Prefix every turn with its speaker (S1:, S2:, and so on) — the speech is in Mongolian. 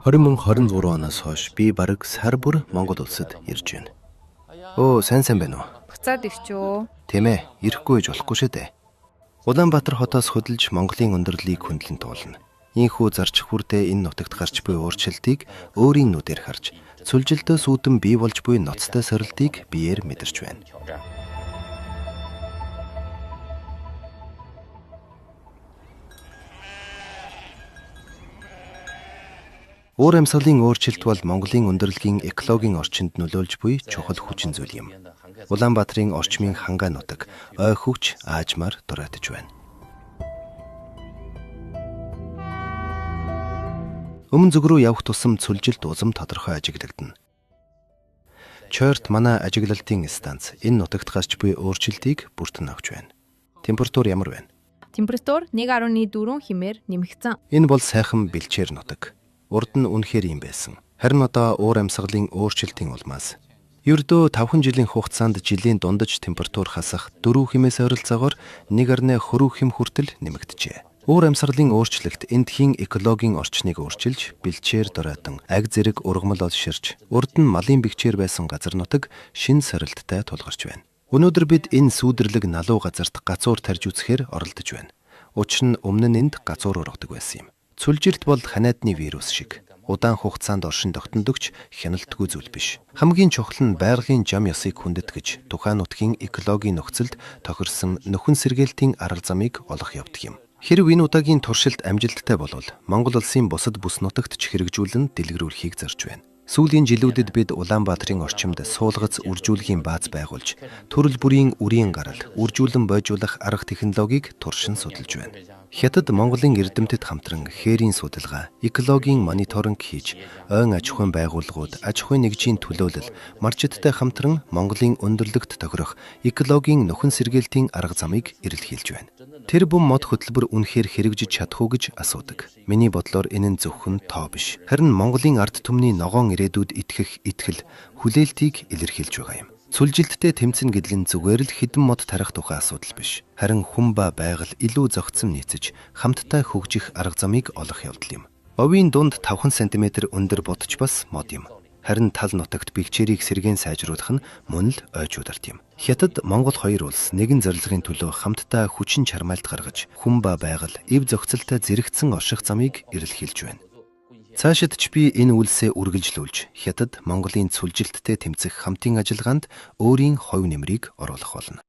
S1: 2026 оноос хойш би бараг сар бүр Монгол улсад ирж байна. Сайн байна уу?
S2: Буцаад ирчөө.
S1: Тийм ээ, ирэхгүй гэж болохгүй шүү дээ. Улаанбаатар хотоос хөдөлж Монголын өндөрлөлийг хөндлөн туулна. Ийхүү зарчих бүрдээ энэ нутагт гарч буй өөрчлөлтийг өөрийн нүдээр харж, сүлжилтөөс үүдэн бий болж буй ноцтой сорилтыг биеэр мэдэрч байна. Өөр амьсгалын өөрчлөлт бол Монголын өндөрлөгийн экологийн орчинд нөлөөлж буй чухал хүчин зүйл юм. Улаанбаатарын орчмын хангаа нутаг ой хөвч аажмаар дураатаж байна. Өмнө зүг рүү явах тусам сүлжилт узам тодорхой ажиглагдана. Чойрт манай ажиглалтын станц энэ нутагт гарч буй өөрчлөлтийг бүртэн авч байна. Температур ямар байна?
S2: Температур 1.4 хэмээр нэмэгдсэн.
S1: Энэ бол сайхан бэлчээр нутаг. Урд нь үнэхээр юм байсан. Харин одоо уур амьсгалын өөрчлөлтийн улмаас ердөө 5 жилийн хугацаанд жилийн дундаж температур хасах 4 хэмээс ойролцоогоор 1.4 хэм хүртэл нэмэгджээ. Уур амьсгалын өөрчлөлт эндхийн экологийн орчныг өөрчилж, бэлчээр дураатан, аг зэрэг ургамал олширч, урд нь малын бэгчээр байсан газар нутаг шин сорилттай тулгарч байна. Өнөөдөр бид энэ сүүдэрлэг налуу газарт гацуур тарж үзэхээр оролдож байна. Учир нь өмнө нь энд гацуур ургадаг байсан юм. Сүлжилт бол ханиадны вирус шиг удаан хугацаанд оршин тогтнодогч хяналтгүй зүйл биш. Хамгийн чухал нь байгалийн зам ёсыг хүндэтгэж тухайн нутгийн экологийн нөхцөлд тохирсон нөхөн сэргээлтийн арга замыг олох явдаг юм. Хэрв энэ удаагийн туршилт амжилттай болвол Монгол улсын бусад бүс нутагт ч хэрэгжүүлэн дэлгэрүүлэхийг зарж байна. Сүүлийн жилүүдэд бид Улаанбаатарын орчимд суулгац үржүүлгийн бааз байгуулж, төрөл бүрийн үрийн гарал, үржүүлэн бойжуулах арга технологиг туршин судалж байна. Хятад Монголын эрдэмтэд хамтран хээрийн судалгаа, экологийн мониторинг хийж, ойн аж ахуйн байгууллагууд, аж ахуйн нэгжийн төлөөлөл, маржидтай хамтран Монголын өндөрлөгт тохирох экологийн нөхөн сэргээлтийн арга замыг эрэлхийлж байна. Тэр бүм мод хөтөлбөр үнэхээр хэрэгжиж чадах уу гэж асуудаг. Миний бодлоор энэ нь зөвхөн тоо биш. Харин Монголын ард түмний ногоон ирээдүйд итгэх итгэл, хүлээлтийг илэрхийлж байгаа юм. Сүлжилттэй тэмцэн гэдэл нь зүгээр л хідэн мод тарих тухай асуудал биш. Харин хүн ба байгаль илүү зохицон нийцэж, хамтдаа хөгжих арга замыг олох явдал юм. Овийн дунд 5 см өндөр бодч бас мод юм. Харин тал нутагт бэгчээрийг сэргээн сайжруулах нь мөн л ойж ударт юм. Хятад, Монгол хоёр улс нэгэн зорилгын төлөө хамтдаа хүчин чармайлт гаргаж, хүн ба байгаль, эв зохицолтой зэрэгцсэн орших замыг эрэлхийлж байна. Цаашид ч би энэ үйлсээ үргэлжлүүлж, Хятад, Монголын сүлжилттэй тэмцэх хамтын ажиллагаанд өөрийн хувь нэмрийг оруулах болно.